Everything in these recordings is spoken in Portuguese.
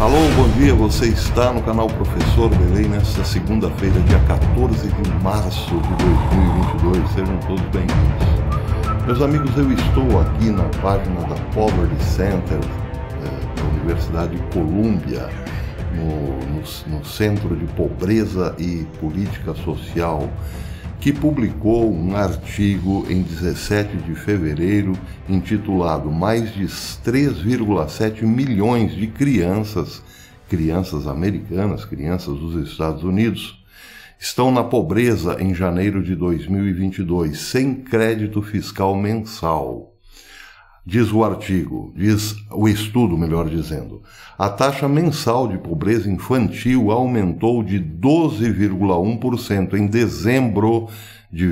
Alô, bom dia, você está no canal Professor Belém nesta segunda-feira, dia 14 de março de 2022. Sejam todos bem-vindos. Meus amigos, eu estou aqui na página da Poverty Center da Universidade de Columbia, no Centro de Pobreza e Política Social, que publicou um artigo em 17 de fevereiro intitulado "Mais de 3,7 milhões de crianças americanas, crianças dos Estados Unidos, estão na pobreza em janeiro de 2022, sem crédito fiscal mensal." Diz o artigo, diz o estudo, melhor dizendo, a taxa mensal de pobreza infantil aumentou de 12,1% em dezembro de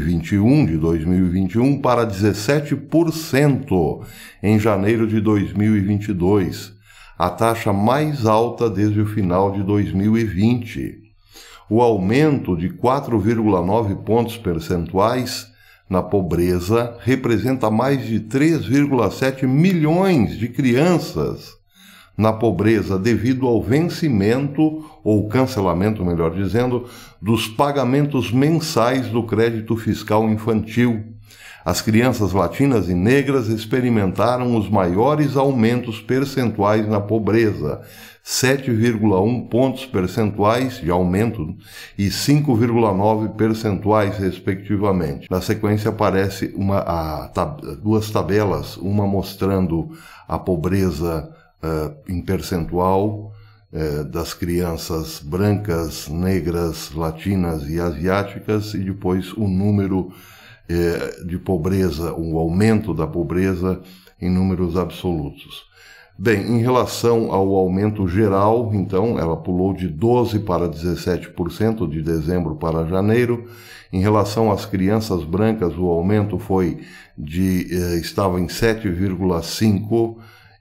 2021 para 17% em janeiro de 2022, a taxa mais alta desde o final de 2020. O aumento de 4,9 pontos percentuais na pobreza representa mais de 3,7 milhões de crianças na pobreza devido ao vencimento, ou cancelamento, melhor dizendo, dos pagamentos mensais do crédito fiscal infantil. As crianças latinas e negras experimentaram os maiores aumentos percentuais na pobreza, 7,1 pontos percentuais de aumento e 5,9 percentuais, respectivamente. Na sequência aparece duas tabelas, uma mostrando a pobreza em percentual das crianças brancas, negras, latinas e asiáticas, e depois o número de pobreza, o aumento da pobreza em números absolutos. Bem, em relação ao aumento geral, então, ela pulou de 12% para 17% de dezembro para janeiro. Em relação às crianças brancas, o aumento estava em 7,5%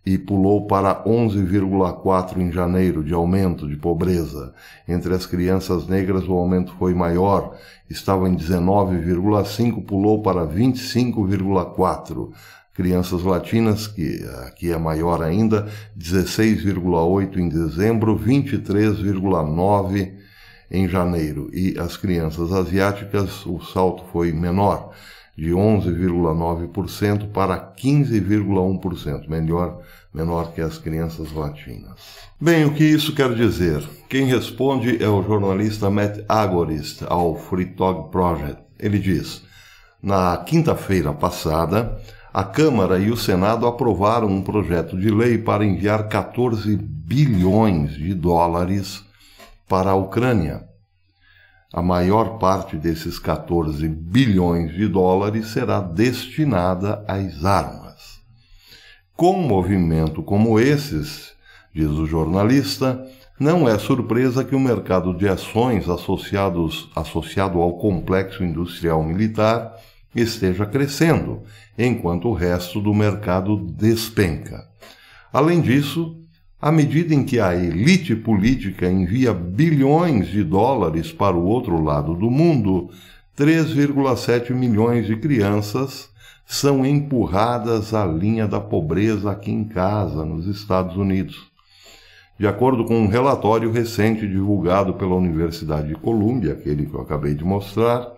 e pulou para 11,4% em janeiro de aumento de pobreza. Entre as crianças negras, o aumento foi maior, estava em 19,5%, pulou para 25,4%. Crianças latinas, que aqui é maior ainda, 16,8% em dezembro, 23,9% em janeiro. E as crianças asiáticas, o salto foi menor, de 11,9% para 15,1%, menor que as crianças latinas. Bem, o que isso quer dizer? Quem responde é o jornalista Matt Agorist, ao Free Talk Project. Ele diz: na quinta-feira passada, a Câmara e o Senado aprovaram um projeto de lei para enviar 14 bilhões de dólares para a Ucrânia. A maior parte desses 14 bilhões de dólares será destinada às armas. Com um movimento como esses, diz o jornalista, não é surpresa que o mercado de ações associado ao complexo industrial militar esteja crescendo, enquanto o resto do mercado despenca. Além disso, à medida em que a elite política envia bilhões de dólares para o outro lado do mundo, 3,7 milhões de crianças são empurradas à linha da pobreza aqui em casa, nos Estados Unidos. De acordo com um relatório recente divulgado pela Universidade de Columbia, aquele que eu acabei de mostrar,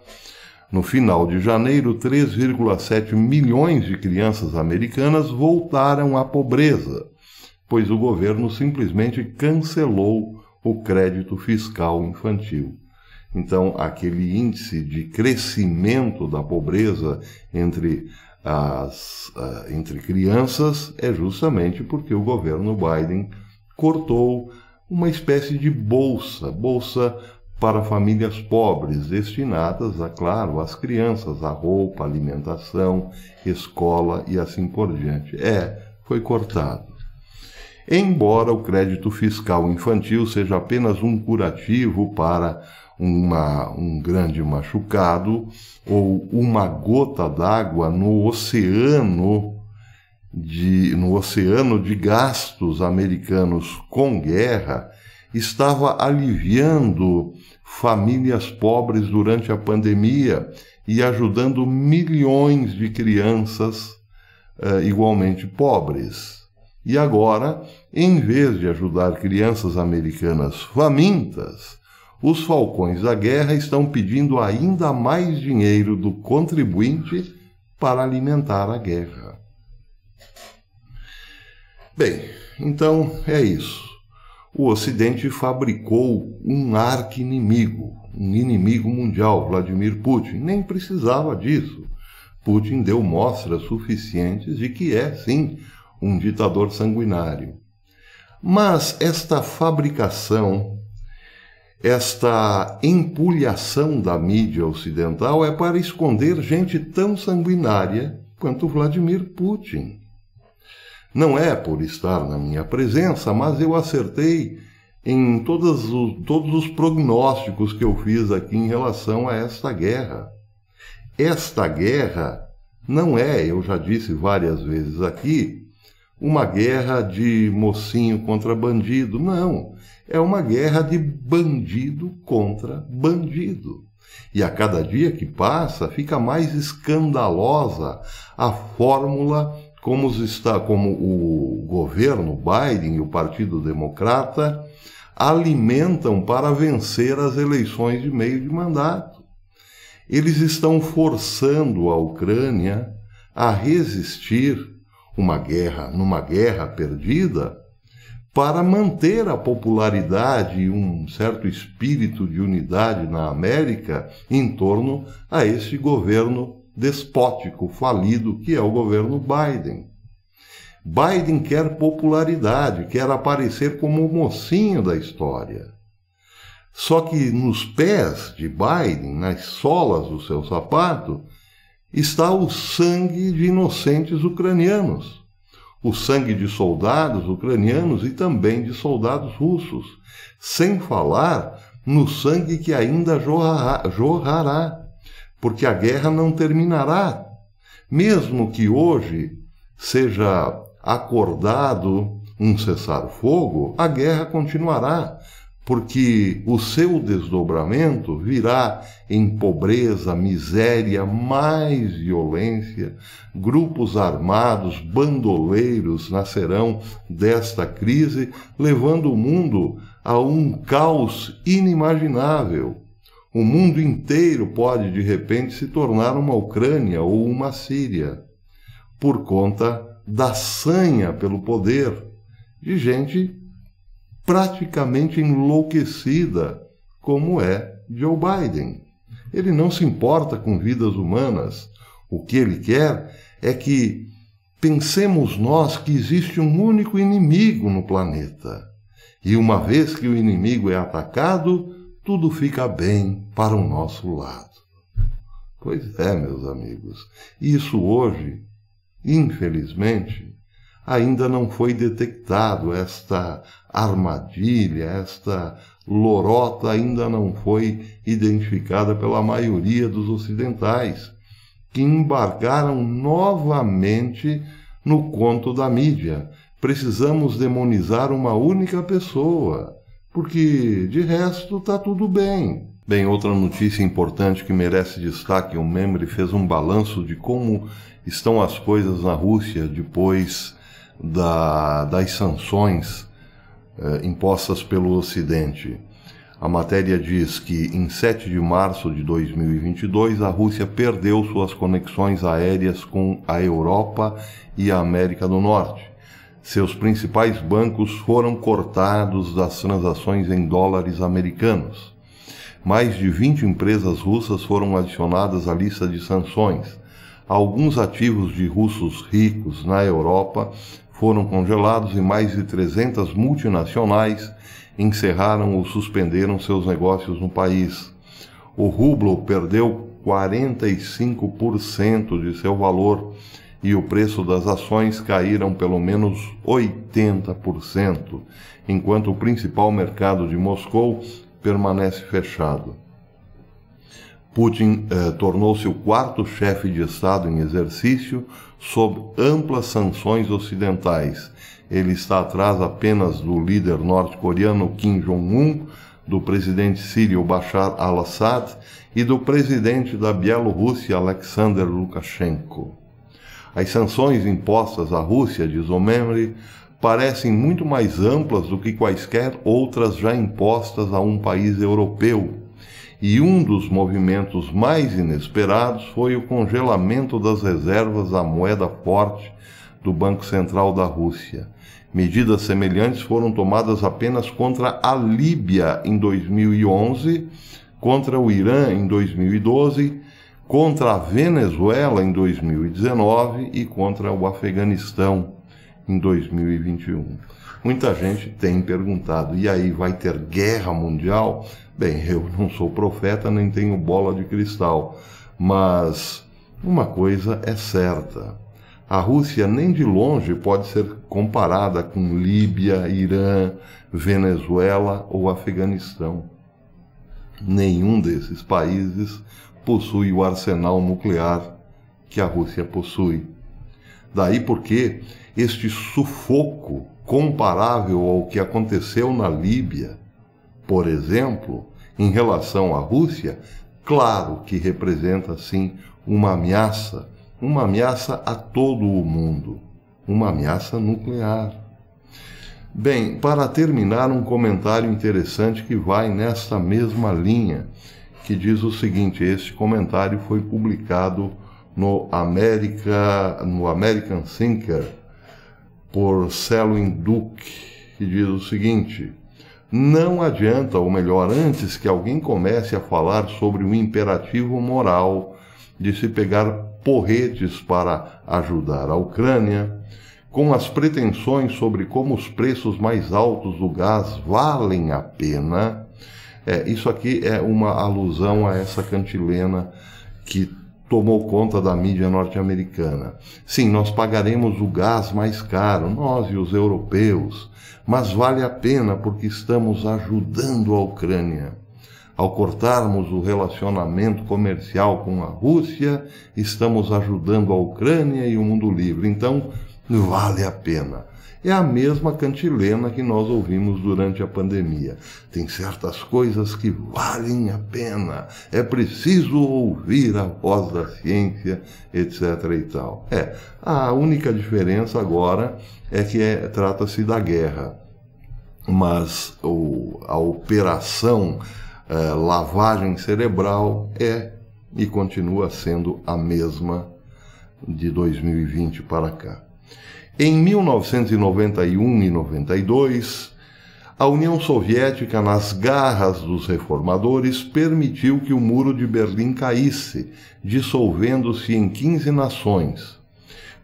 no final de janeiro, 3,7 milhões de crianças americanas voltaram à pobreza, pois o governo simplesmente cancelou o crédito fiscal infantil. Então, aquele índice de crescimento da pobreza entre crianças é justamente porque o governo Biden cortou uma espécie de bolsa para famílias pobres, destinadas, claro, às crianças, a roupa, alimentação, escola e assim por diante. Foi cortado. Embora o crédito fiscal infantil seja apenas um curativo para um grande machucado ou uma gota d'água no oceano de gastos americanos com guerra, estava aliviando famílias pobres durante a pandemia e ajudando milhões de crianças igualmente pobres. E agora, em vez de ajudar crianças americanas famintas, os falcões da guerra estão pedindo ainda mais dinheiro do contribuinte para alimentar a guerra. Bem, então é isso. O Ocidente fabricou um arqui-inimigo, um inimigo mundial, Vladimir Putin. Nem precisava disso. Putin deu mostras suficientes de que é, sim, um ditador sanguinário. Mas esta fabricação, esta empulhação da mídia ocidental é para esconder gente tão sanguinária quanto Vladimir Putin. Não é por estar na minha presença, mas eu acertei em todos os prognósticos que eu fiz aqui em relação a esta guerra. Esta guerra não é, eu já disse várias vezes aqui, uma guerra de mocinho contra bandido. Não, é uma guerra de bandido contra bandido. E a cada dia que passa, fica mais escandalosa a fórmula como o governo Biden e o Partido Democrata alimentam para vencer as eleições de meio de mandato. Eles estão forçando a Ucrânia a resistir numa guerra perdida, para manter a popularidade e um certo espírito de unidade na América em torno a este governo despótico, falido, que é o governo Biden. Biden quer popularidade, quer aparecer como o mocinho da história. Só que nos pés de Biden, nas solas do seu sapato, está o sangue de inocentes ucranianos, o sangue de soldados ucranianos e também de soldados russos, sem falar no sangue que ainda jorrará, porque a guerra não terminará. Mesmo que hoje seja acordado um cessar-fogo, a guerra continuará, porque o seu desdobramento virá em pobreza, miséria, mais violência. Grupos armados, bandoleiros nascerão desta crise, levando o mundo a um caos inimaginável. O mundo inteiro pode, de repente, se tornar uma Ucrânia ou uma Síria, por conta da sanha pelo poder de gente praticamente enlouquecida, como é Joe Biden. Ele não se importa com vidas humanas. O que ele quer é que pensemos nós que existe um único inimigo no planeta. E uma vez que o inimigo é atacado, tudo fica bem para o nosso lado. Pois é, meus amigos, isso hoje, infelizmente, ainda não foi detectado. Esta armadilha, esta lorota ainda não foi identificada pela maioria dos ocidentais, que embarcaram novamente no conto da mídia. Precisamos demonizar uma única pessoa, porque de resto está tudo bem. Bem, outra notícia importante que merece destaque: o Memri fez um balanço de como estão as coisas na Rússia depois das sanções impostas pelo Ocidente. A matéria diz que em 7 de março de 2022 a Rússia perdeu suas conexões aéreas com a Europa e a América do Norte. Seus principais bancos foram cortados das transações em dólares americanos. Mais de 20 empresas russas foram adicionadas à lista de sanções. Alguns ativos de russos ricos na Europa foram congelados e mais de 300 multinacionais encerraram ou suspenderam seus negócios no país. O rublo perdeu 45% de seu valor e o preço das ações caíram pelo menos 80%, enquanto o principal mercado de Moscou permanece fechado. Putin tornou-se o quarto chefe de Estado em exercício sob amplas sanções ocidentais. Ele está atrás apenas do líder norte-coreano Kim Jong-un, do presidente sírio Bashar al-Assad e do presidente da Bielorrússia Alexander Lukashenko. As sanções impostas à Rússia, diz o Memri, parecem muito mais amplas do que quaisquer outras já impostas a um país europeu. E um dos movimentos mais inesperados foi o congelamento das reservas da moeda forte do Banco Central da Rússia. Medidas semelhantes foram tomadas apenas contra a Líbia em 2011, contra o Irã em 2012, contra a Venezuela em 2019 e contra o Afeganistão em 2021. Muita gente tem perguntado, e aí vai ter guerra mundial? Bem, eu não sou profeta nem tenho bola de cristal, mas uma coisa é certa: a Rússia nem de longe pode ser comparada com Líbia, Irã, Venezuela ou Afeganistão. Nenhum desses países possui o arsenal nuclear que a Rússia possui. Daí porque este sufoco comparável ao que aconteceu na Líbia, por exemplo, em relação à Rússia, claro que representa, sim, uma ameaça a todo o mundo, uma ameaça nuclear. Bem, para terminar, um comentário interessante que vai nesta mesma linha, que diz o seguinte: este comentário foi publicado no American Thinker, por Selwyn Duke, que diz o seguinte: não adianta, ou melhor, antes que alguém comece a falar sobre o imperativo moral de se pegar porretes para ajudar a Ucrânia, com as pretensões sobre como os preços mais altos do gás valem a pena. Isso aqui é uma alusão a essa cantilena que tomou conta da mídia norte-americana. Sim, nós pagaremos o gás mais caro, nós e os europeus, mas vale a pena porque estamos ajudando a Ucrânia. Ao cortarmos o relacionamento comercial com a Rússia, estamos ajudando a Ucrânia e o mundo livre. Então, vale a pena. É a mesma cantilena que nós ouvimos durante a pandemia. Tem certas coisas que valem a pena. É preciso ouvir a voz da ciência, etc. e tal. A única diferença agora é que trata-se da guerra. Mas a operação lavagem cerebral é e continua sendo a mesma de 2020 para cá. Em 1991 e 92, a União Soviética, nas garras dos reformadores, permitiu que o Muro de Berlim caísse, dissolvendo-se em 15 nações.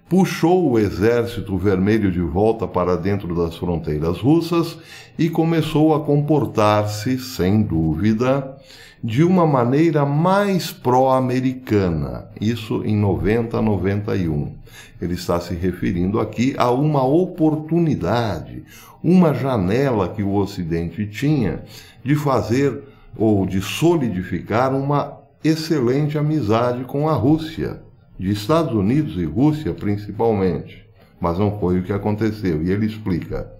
Puxou o Exército Vermelho de volta para dentro das fronteiras russas e começou a comportar-se, sem dúvida, de uma maneira mais pró-americana, isso em 90 a 91. Ele está se referindo aqui a uma oportunidade, uma janela que o Ocidente tinha de fazer ou de solidificar uma excelente amizade com a Rússia, de Estados Unidos e Rússia principalmente. Mas não foi o que aconteceu, e ele explica.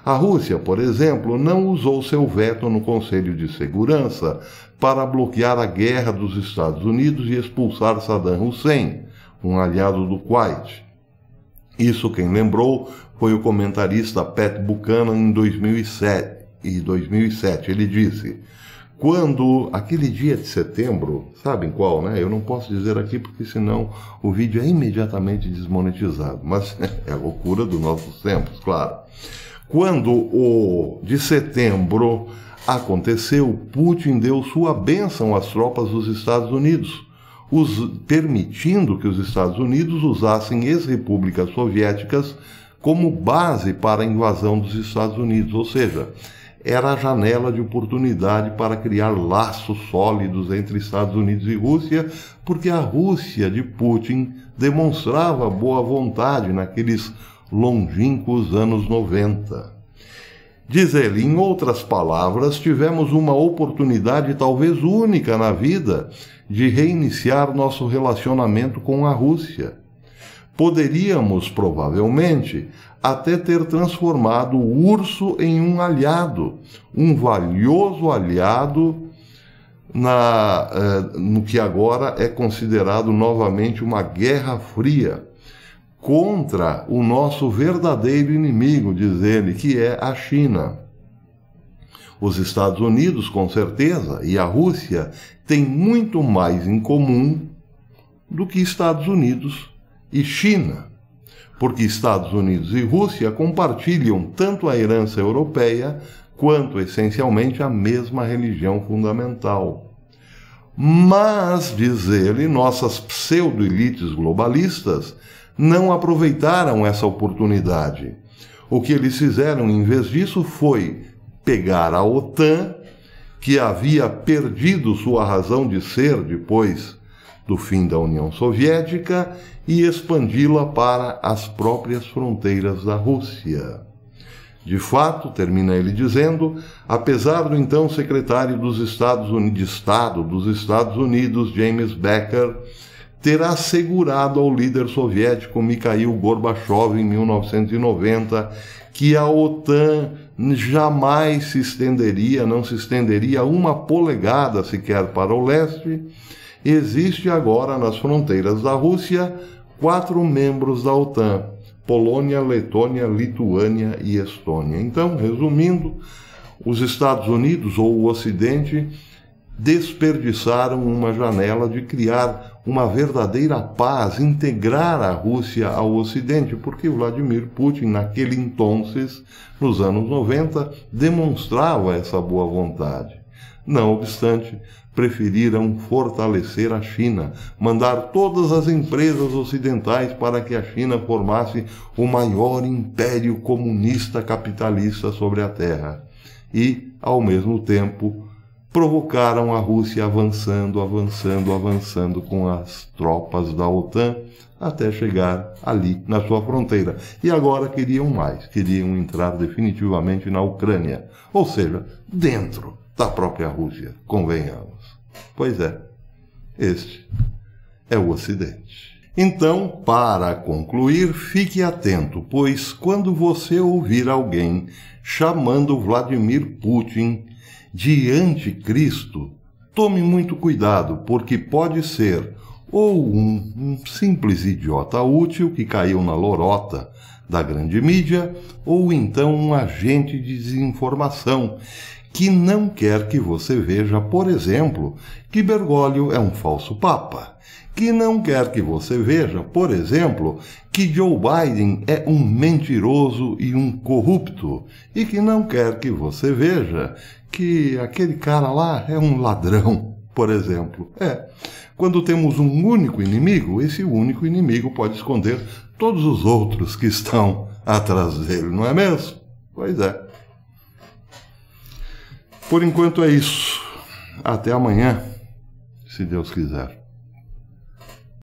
A Rússia, por exemplo, não usou seu veto no Conselho de Segurança para bloquear a guerra dos Estados Unidos e expulsar Saddam Hussein, um aliado do Kuwait. Isso quem lembrou foi o comentarista Pat Buchanan em 2007. Ele disse: quando aquele dia de setembro, sabem qual, né? Eu não posso dizer aqui porque senão o vídeo é imediatamente desmonetizado, mas é a loucura dos nossos tempos, claro. Quando o de setembro aconteceu, Putin deu sua bênção às tropas dos Estados Unidos, permitindo que os Estados Unidos usassem ex-repúblicas soviéticas como base para a invasão dos Estados Unidos, ou seja, era a janela de oportunidade para criar laços sólidos entre Estados Unidos e Rússia, porque a Rússia de Putin demonstrava boa vontade naqueles longínquos anos 90. Diz ele, em outras palavras, tivemos uma oportunidade talvez única na vida de reiniciar nosso relacionamento com a Rússia. Poderíamos, provavelmente, até ter transformado o urso em um aliado, um valioso aliado no que agora é considerado novamente uma guerra fria, contra o nosso verdadeiro inimigo, diz ele, que é a China. Os Estados Unidos, com certeza, e a Rússia têm muito mais em comum do que Estados Unidos e China, porque Estados Unidos e Rússia compartilham tanto a herança europeia quanto, essencialmente, a mesma religião fundamental. Mas, diz ele, nossas pseudo-elites globalistas não aproveitaram essa oportunidade. O que eles fizeram, em vez disso, foi pegar a OTAN, que havia perdido sua razão de ser depois do fim da União Soviética, e expandi-la para as próprias fronteiras da Rússia. De fato, termina ele dizendo, apesar do então secretário de Estado dos Estados Unidos, James Baker, ter assegurado ao líder soviético Mikhail Gorbachev em 1990 que a OTAN jamais não se estenderia uma polegada sequer para o leste, existe agora nas fronteiras da Rússia 4 membros da OTAN: Polônia, Letônia, Lituânia e Estônia. Então, resumindo, os Estados Unidos ou o Ocidente desperdiçaram uma janela de criar uma verdadeira paz, integrar a Rússia ao Ocidente, porque Vladimir Putin, naquele entonces, nos anos 90, demonstrava essa boa vontade. Não obstante, preferiram fortalecer a China, mandar todas as empresas ocidentais para que a China formasse o maior império comunista capitalista sobre a Terra. E, ao mesmo tempo, provocaram a Rússia avançando com as tropas da OTAN até chegar ali na sua fronteira. E agora queriam mais, queriam entrar definitivamente na Ucrânia, ou seja, dentro da própria Rússia, convenhamos. Pois é, este é o Ocidente. Então, para concluir, fique atento, pois quando você ouvir alguém chamando Vladimir Putin de anticristo, tome muito cuidado, porque pode ser ou um simples idiota útil que caiu na lorota da grande mídia, ou então um agente de desinformação que não quer que você veja, por exemplo, que Bergoglio é um falso papa, que não quer que você veja, por exemplo, que Joe Biden é um mentiroso e um corrupto, e que não quer que você veja que aquele cara lá é um ladrão, por exemplo. Quando temos um único inimigo, esse único inimigo pode esconder todos os outros que estão atrás dele, não é mesmo? Pois é. Por enquanto é isso. Até amanhã, se Deus quiser.